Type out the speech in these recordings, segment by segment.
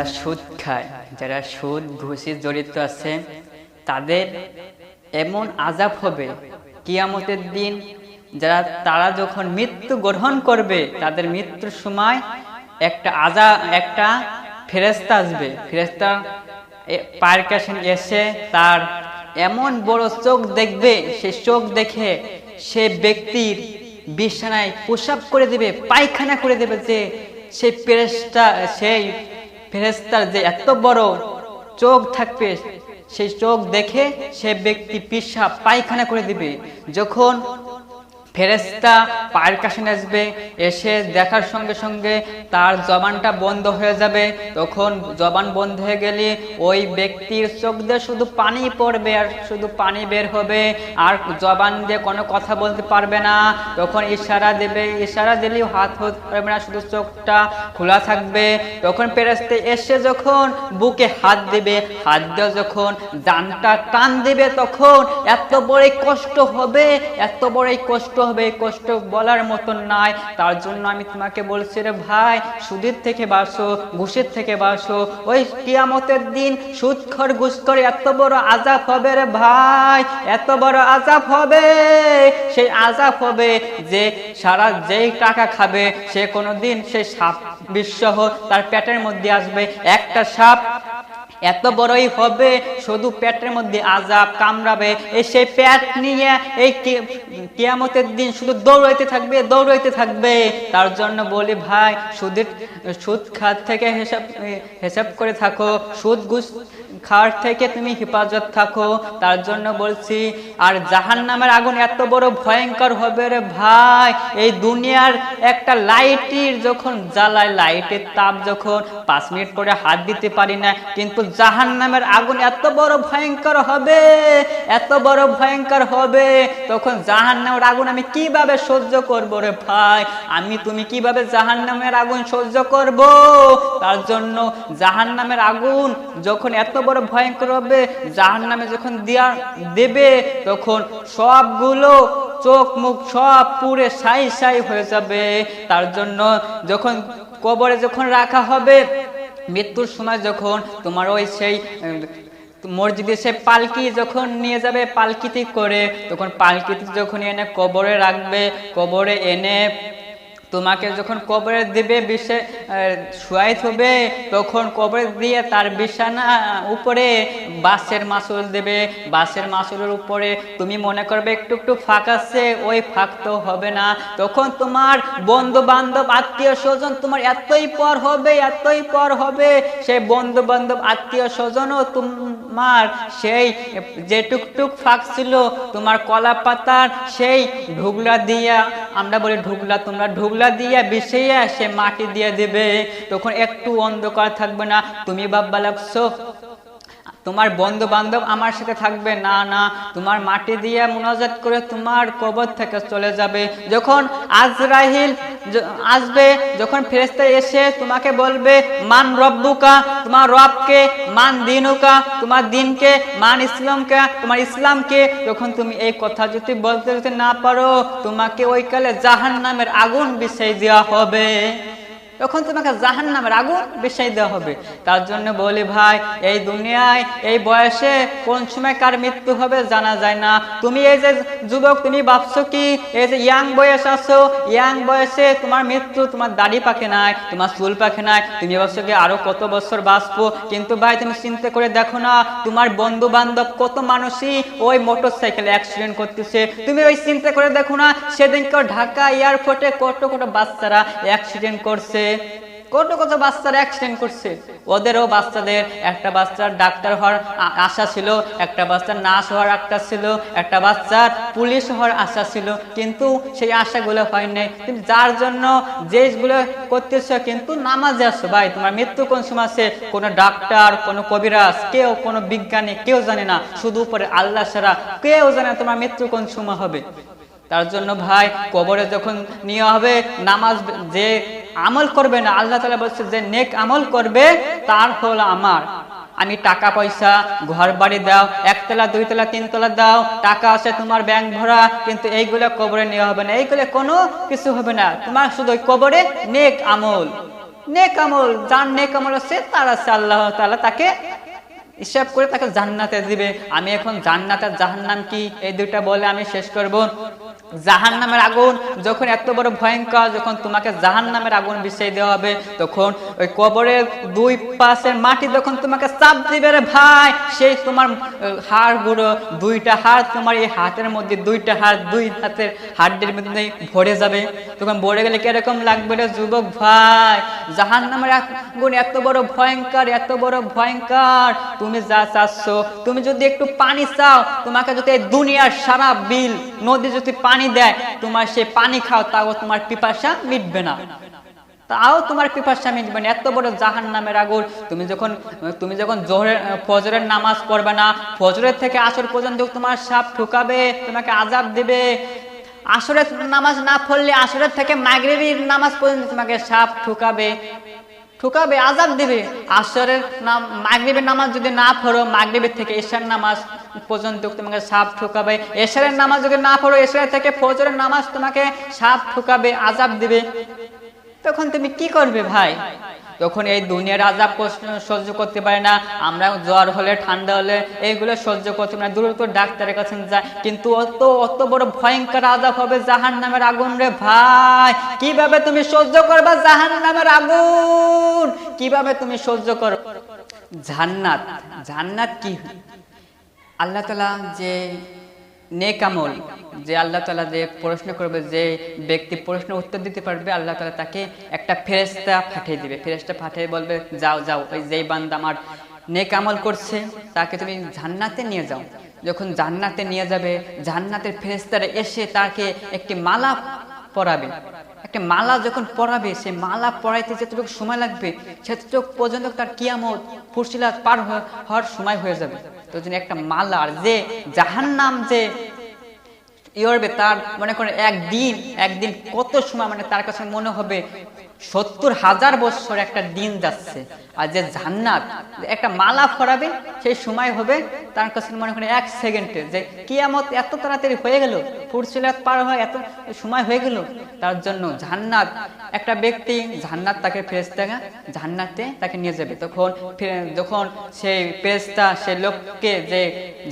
যারা সুদ খায়, যারা সুদ ঘুষে জড়িত আছে, তাদের এমন আযাব হবে কিয়ামতের দিন। তারা যখন মৃত্যু গ্রহণ করবে, তাদের মৃত্যুর সময় একটা ফেরেশতা আসবে। ফেরেশতা পায়ের কাছে এসে তার এমন বড় চোখ দেখবে, সেই চোখ দেখে সে ব্যক্তির বিছানায় প্রসাব করে দেবে, পায়খানা করে দেবে। যে সেই ফেরেশতার যে এত বড় চোখ থাকবে, সেই চোখ দেখে সে ব্যক্তি পেশাব পায়খানা করে দিবে। যখন ফেরেশতা পায়ের কাছে আসবে, এসে দেখার সঙ্গে সঙ্গে তার জবানটা বন্ধ হয়ে যাবে। তখন জবান বন্ধ হয়ে গেলে ওই ব্যক্তির চোখ দিয়ে শুধু পানি পড়বে আর শুধু পানি বের হবে, আর জবান দিয়ে কোনো কথা বলতে পারবে না। তখন ইশারা দেবে, ইশারা দিলেও হাত পারবে না, শুধু চোখটা খোলা থাকবে। তখন ফেরেশতা এসে যখন বুকে হাত দেবে, হাত দিয়ে যখন জানটা টান দেবে, তখন এত বড় কষ্ট হবে, এত বড় কষ্ট হবে, কষ্ট বলার মতন নাই। তার জন্য আমি তোমাকে বলছি রে ভাই, সুদের থেকে বাঁচো, ঘুষের থেকে বাঁচো। ওই কিয়ামতের দিন সুদখোর ঘুষখোর এত বড় আযাব হবে রে ভাই, এত বড় আযাব হবে। সেই আযাব হবে যে যেই টাকা খাবে সে কোনোদিন সেই সাপ বিষসহ তার পেটের মধ্যে আসবে। একটা সাপ এত বড়ই হবে, শুধু পেটের মধ্যে আযাব কামড়াবে। সেই পেট নিয়ে এই কিয়ামতের দিন শুধু দৌড়াইতে থাকবে। তার জন্য বলি ভাই, সুদ খাত থেকে হিসাব করে থাকো, সুদ ঘুষ খাওয়ার থেকে তুমি হেফাজত থাকো। তার জন্য বলছি। আর জাহান্নামের আগুন এত বড় ভয়ঙ্কর হবে রে ভাই, এই দুনিয়ার একটা লাইটের যখন জ্বালায়, লাইটের তাপ যখন 5 মিনিট পরে হাত দিতে পারি না, কিন্তু জাহান্নামের আগুন এত বড় ভয়ঙ্কর হবে, এত বড় ভয়ঙ্কর হবে। তখন জাহান্নামের আগুন আমি কিভাবে সহ্য করব রে ভাই, তুমি কিভাবে জাহান্নামের আগুন সহ্য করব? তার জন্য জাহান্নামের আগুন যখন এত বড় ভয়ঙ্কর হবে, জাহান্নামে যখন দেবে, তখন সবগুলো চোখ মুখ সব পুরে ছাই হয়ে যাবে। তার জন্য যখন কবরে যখন রাখা হবে, মৃত্যুর সময় যখন তোমার ওই সেই মসজিদে সে পালকি যখন নিয়ে যাবে, পালকিতে করে, তখন পালকিতে যখন এনে কবরে রাখবে, কবরে এনে তোমাকে যখন কবরে দিবে, শুয়াই হবে, তখন কবরে দিয়ে তার বিছানা উপরে বাঁশের মাসুল দেবে। বাঁশের মাসুলের উপরে তুমি মনে করবে একটু একটু ফাঁক আছে, ওই ফাঁক তো হবে না। তখন তোমার বন্ধু বান্ধব আত্মীয় স্বজন তোমার এতই পর হবে, সেই বন্ধু বান্ধব আত্মীয় স্বজনও তোমার সেই যে টুকটুক ফাঁক ছিল তোমার কলা পাতার সেই ঢুগলা দিয়া, আমরা বলি ঢুগলা, তোমরা ঢুগলা দিয়া বিষিয়ে সে মাটি দিয়ে দিবে। তখন একটু অন্ধকার থাকবে না। তুমি ভাববা লাগছো তোমার বন্ধু বান্ধব আমার সাথে থাকবে, না, তোমার মাটি দিয়ে মুনাজাত করে তোমার কবর থেকে চলে যাবে। যখন আজরাইল আসবে, যখন ফেরেশতা এসে তোমাকে বলবে মান রব্বুকা, তোমার রবকে, মান দিনুকা, তোমার দিনকে, মান ইসলামকে, তোমার ইসলামকে, যখন তুমি এই কথা যদি বলতে না পারো, তোমাকে ওই কালে জাহান্নামের আগুন বিছাই দেওয়া হবে। তখন তোমাকে জাহান্নামের আগুন বিছাই দেওয়া হবে। তার জন্য বলি ভাই, এই দুনিয়ায় এই বয়সে কোন সময় কার মৃত্যু হবে জানা যায় না। তুমি এই যে যুবক, তুমি ভাবছো কি এই যে ইয়াং বয়স আছো, ইয়াং বয়সে তোমার মৃত্যু, তোমার দাড়ি পাকে নাই, তোমার চুল পাকে নাই, তুমি ভাবছো কি আরো কত বছর বাঁচবো। কিন্তু ভাই তুমি চিন্তা করে দেখো না, তোমার বন্ধু বান্ধব কত মানুষই ওই মোটর সাইকেল অ্যাক্সিডেন্ট করতেছে। তুমি ওই চিন্তা করে দেখো না, সেদিনকার ঢাকা এয়ারপোর্টে কত বাচ্চারা অ্যাক্সিডেন্ট করছে, কত বাচ্চারা অ্যাক্সিডেন্ট করছে। ওদেরও বাচ্চাদের, একটা বাচ্চার ডাক্তার হওয়ার আশা ছিল, একটা বাচ্চার নার্স হওয়ার একটা ছিল, একটা বাচ্চার পুলিশ হওয়ার আশা ছিল, কিন্তু সেই আশাগুলো হয় নাই। তুমি যার জন্য যেগুলো করতেছ, কিন্তু নামাজে আসো ভাই, তোমার মৃত্যু কোন সময় আছে কোনো ডাক্তার, কোনো কবিরাজ, কেউ, কোনো বিজ্ঞানী কেউ জানে না, শুধু উপরে আল্লাহ ছাড়া কেউ জানে না তোমার মৃত্যু কোন সময় হবে। তার জন্য ভাই, কবরে যখন নিয়ে হবে, নামাজ যে আমল করবে না, আল্লাহ তাআলা বলছে যে নেক আমল করবে তার হলো আমার। আমি টাকা পয়সা, ঘর বাড়ি দাও, 1 তলা 2 তলা 3 তলা দাও, টাকা আছে তোমার ব্যাংক ভরা, কিন্তু এইগুলো কবরে নেওয়া হবে না, এইগুলো কোনো কিছু হবে না। তোমার শুধু ওই কবরে নেক আমল, নেক আমল, যার নেক আমল আছে তার আছে, আল্লাহ তাআলা তাকে হিসাব করে তাকে জান্নাতে দিবে। আমি এখন জান্নাত আর জাহান্নাম কি এই দুইটা বলে আমি শেষ করব। জাহান্নামের আগুন যখন এত বড় ভয়ঙ্কর, যখন তোমাকে জাহান্নামের আগুন বিছিয়ে দেওয়া হবে, তখন ওই কবরের দুই পাশের মাটি যখন তোমাকে চাপ দিবে রে ভাই, সেই তোমার হাড় গুঁড়ো, দুইটা হাড় তোমার এই হাতের মধ্যে, দুইটা হাড় দুই হাতের হাড়ের মধ্যে ভরে যাবে। তখন ভরে গেলে কিরকম লাগবে রে যুবক ভাই? জাহান্নামের আগুন এত বড় ভয়ঙ্কর, এত বড় ভয়ঙ্কর। তুমি যা চাচ্ছ, তুমি যদি একটু পানি চাও, তোমাকে যদি এই দুনিয়ার সারা বিল নদী যদি পানি দেয়, তোমার সেই পানি খাও, তাও তোমার পিপাসা মিটবে না, তাও তোমার পিপাসা মিটবে না। এত বড় জাহান্নামের আগুন। তুমি যখন ফজরের নামাজ পড়বে না, ফজরের থেকে আসর পর্যন্ত তোমার সাপ ঠুকাবে, তোমাকে আযাব দিবে। আসরের নামাজ না পড়লে আসরের থেকে মাগরিবের নামাজ পর্যন্ত তোমাকে সাপ ঠুকাবে, আযাব দিবে। আসরের মাগরিবের নামাজ যদি না পড়ো, মাগরিবের থেকে এশার নামাজ পর্যন্ত তোমাকে সাপ ঠুকাবে। এশারের নামাজ যদি না পড়ো, এশার থেকে ফজরের নামাজ তোমাকে সাপ ঠুকাবে, আযাব দিবে। তখন তুমি কি করবে ভাই? তখন এই দুনিয়ার আযাব সহ্য করতে পারে না আমরা। জ্বর হলে, ঠান্ডা হলে এইগুলো সহ্য করতে পারে না, দ্রুত ডাক্তারের কাছে যায়। কিন্তু অত বড় ভয়ঙ্কর আযাব হবে জাহান্নামের আগুন রে ভাই। কিভাবে তুমি সহ্য করবে জাহান্নামের আগুন? কিভাবে তুমি সহ্য করবে? জান্নাত কি? আল্লাহ তাআলা যে নেক আমল, যে আল্লাহ তাআলা যে প্রশ্ন করবে, যে ব্যক্তি প্রশ্ন উত্তর দিতে পারবে, আল্লাহ তাআলা তাকে একটা ফেরেশতা পাঠিয়ে দিবে। ফেরেশতা পাঠিয়ে বলবে, যাও ওই যেই বান্দা আমার নেক আমল করছে তাকে তুমি জান্নাতে নিয়ে যাও। যখন জান্নাতে নিয়ে যাবে, জান্নাতের ফেরেশতারা এসে তাকে একটি মালা পরাবে। একটা মালা যখন পরাবে, সেই মালা পরাইতে যতটুকু সময় লাগবে, সেতটুকু পর্যন্ত তার কিয়ামত ফুরসিলাত পার হওয়ার সময় হয়ে যাবে। তো একটা মালা, আর যে জাহান্নাম যে ইয়রবে, তার মনে করেন একদিন কত সময়, মানে তার কাছে মনে হবে ৭০,০০০ বছর একটা দিন যাচ্ছে। আর যে জান্নাত একটা মালা পরাবে, সেই সময় হবে তার কাছে মনে করেন ১ সেকেন্ডে, যে কিয়ামত এত তাড়াতাড়ি হয়ে গেল, ফুরসিলাত পার হয় এত সময় হয়ে গেল। তার জন্য জান্নাত, একটা ব্যক্তি জান্নাত, তাকে ফেরেশতারা জান্নাতে তাকে নিয়ে যাবে। যখন সেই ফেরেশতা সেই লোককে যে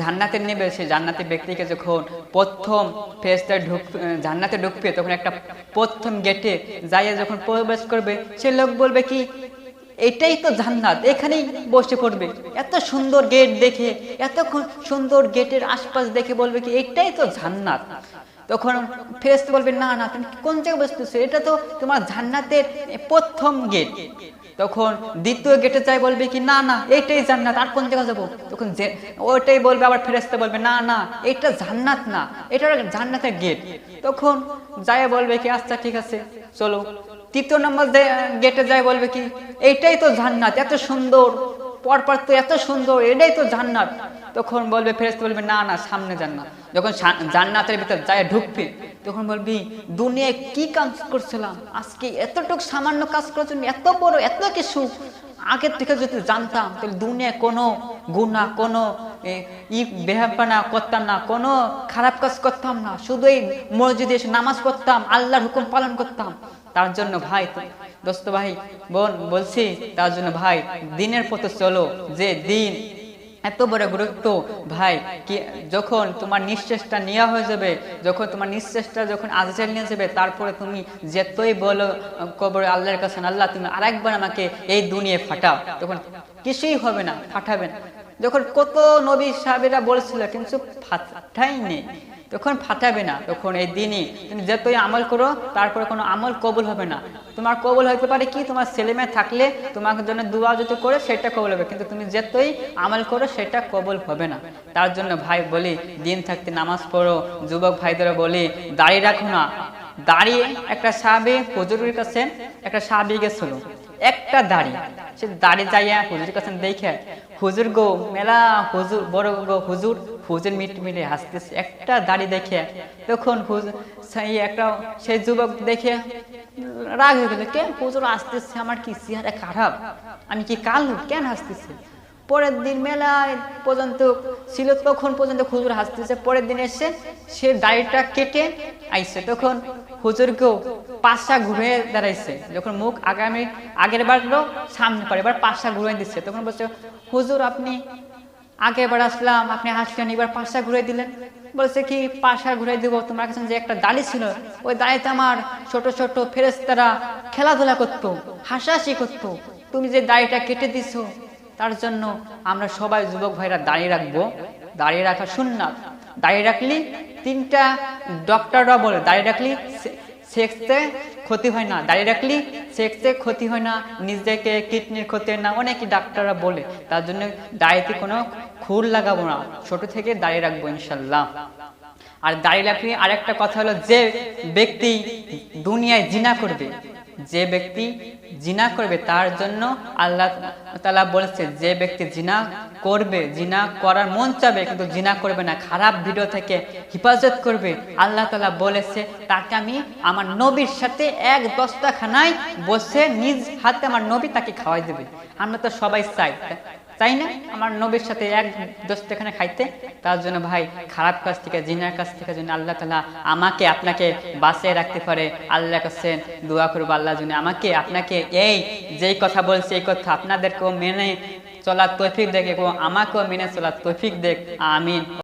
জান্নাতে নেবে, সেই জান্নাতের ব্যক্তিকে যখন প্রথম ফেরেশতা জান্নাতে ঢুকবে, তখন একটা প্রথম গেটে যাইয়া যখন প্রবেশ করবে, সে লোক বলবে কি, এটাই তো জান্নাত, এখানেই বসে পড়বে। এত সুন্দর গেট দেখে, এত সুন্দর গেটের আশপাশ দেখে বলবে কি, এটাই তো জান্নাত। তখন ফেরেশতা বলবে, না তুমি কোন জায়গায় বসতেছো? এটা তো তোমার জান্নাতের প্রথম গেট। তখন দ্বিতীয় গেটে যাই বলবে কি, না এটাই জান্নাত, আর কোন জায়গায় যাবো? তখন ওইটাই বলবে, আবার ফেরেশতা বলবে, না এটা জান্নাত না, এটা জান্নাতের গেট। তখন যাই বলবে কি, আচ্ছা ঠিক আছে চলো। তৃতীয় নম্বর গেটে যাই বলবে কি, এইটাই তো জান্নাত, এত সুন্দর, পরপর তো এত সুন্দর, এটাই তো জান্নাত। তখন বলবে ফেরেশতা বলবে, না সামনে জান্নাত। যখন জান্নাতের ভিতর যায় ঢুকবে, তখন বলবি, দুনিয়ায় কি কাজ করছিলাম, আজকে এতটুকু সামান্য কাজ করছেন, এত বড় এত কিছু, আগের থেকে যদি জানতাম তাহলে দুনিয়ায় কোনো গুনাহ, কোনো বেহাপনা করতাম না, কোনো খারাপ কাজ করতাম না, শুধু এই মসজিদে এসে নামাজ পড়তাম, আল্লাহর হুকুম পালন করতাম। তার জন্য ভাই, দোস্ত ভাই বোন বলছি, তার জন্য ভাই দিনের পথে চলো। যে দিন এত বড় গুরুত্ব ভাই, যখন তোমার নিঃশ্বাসটা নেওয়া হয়ে যাবে, যখন তোমার নিঃশ্বাসটা যখন আজরাইল নিয়ে যাবে, তারপরে তুমি যেতই বলো কবরে আল্লাহর কাছে, আল্লাহ তুমি আরেকবার আমাকে এই দুনিয়ায় ফাটাও, তখন কিছুই হবে না, ফাটাবে না। যখন কত নবী সাহাবীরা বলছিল, কিন্তু ফাটাইনি, তখন ফাটাবে না। তখন এই দিনই তুমি যতই আমল করো, তারপরে কোনো আমল কবুল হবে না। তোমার কবুল হইতে পারে কি, তোমার ছেলে মেয়ে থাকলে তোমাকে জন্য দোয়া যদি করে, সেটা কবুল হবে, কিন্তু তুমি যতই আমল করো সেটা কবুল হবে না। তার জন্য ভাই বলি, দিন থাকতে নামাজ পড়ো। যুবক ভাইদেরও বলি, দাড়ি রাখো না। দাঁড়িয়ে একটা সাহাবী হুজুরের কাছে, একটা সাহাবী গেছিল, একটা দাড়ি, সে দাড়ি যাইয়া হুজুরের কাছে দেখে, হুজুর গো মেলা, হুজুর বড় গো হুজুর মিটমিটে হাসতেছে একটা দাড়ি দেখে। তখন সেই যুবক দেখে রাগ হয়ে গেল, কেন হুজুর আসতেছে, আমার কি চেহারা খারাপ, আমি কি কালো, কেন হাসতেছে? পরের দিন মেলায় পর্যন্ত ছিল, তখন পর্যন্ত হুজুর হাসতেছে। পরের দিন এসে সে দাড়িটা কেটে আইছে, তখন হুজুরকেও পাশা ঘুরে দাঁড়াইছে, যখন মুখ আগের বাড়লো সামনে পড়ে, এবার পাশা ঘুরে দিচ্ছে, তখন বলছে হুজুর আপনি আগের বার আসলাম, আপনি হাসলেন, এবার পাশা ঘুরে দিলেন। বলছে কি পাশা ঘুরে দিব, তোমার কাছে যে একটা দাড়ি ছিল, ওই দাড়িতে আমার ছোট ছোট ফেরেশতারা খেলাধুলা করতো, হাসাহাসি করতো, তুমি যে দাড়িটা কেটে দিছো তার জন্য আমরা সবাই যুবক ভাইরা দাড়ি রাখবো। দাড়ি রাখা সুন্নাত। দাড়ি রাখলি তিনটা ডক্টররা বলে দাড়ি রাখলি সেক্সে ক্ষতি হয় না, দাড়ি রাখলি সেক্সে ক্ষতি হয় না, নিজেকে কিডনির ক্ষতি হয় না, অনেকই ডাক্তাররা বলে। তার জন্য দাড়িতে কোনো খুর লাগাবো না, ছোট থেকে দাড়ি রাখবো ইনশাল্লাহ। আর দাড়ি রাখলে আরেকটা কথা হলো, যে ব্যক্তি দুনিয়ায় জিনা করবে, যে ব্যক্তি জিনা করবে তার জন্য আল্লাহ তাআলা বলেছে, যে ব্যক্তি জিনা করবে, জিনা করার মন চাবে কিন্তু জিনা করবে না, খারাপ ভিডিও থেকে হেফাজত করবে, আল্লাহ তাআলা বলেছে তাকে আমি আমার নবীর সাথে এক দস্তখানায় বসে নিজ হাতে আমার নবী তাকে খাওয়াই দেবে। আমরা তো সবাই চাই না আমার নবীর সাথে এক দস্তখানে খাইতে। তার জন্য ভাই খারাপ কাজ থেকে, জিনার কাছ থেকে যেন আল্লাহ তাআলা আমাকে আপনাকে বাঁচিয়ে রাখতে পারে। আল্লাহর কাছে দোয়া করবো, আল্লাহ যেন আমাকে আপনাকে এই যেই কথা বলছে এই কথা আপনাদেরকেও মেনে চলার তৌফিক দেখ এবং আমাকেও মেনে চলার তৌফিক দেখ। আমিন।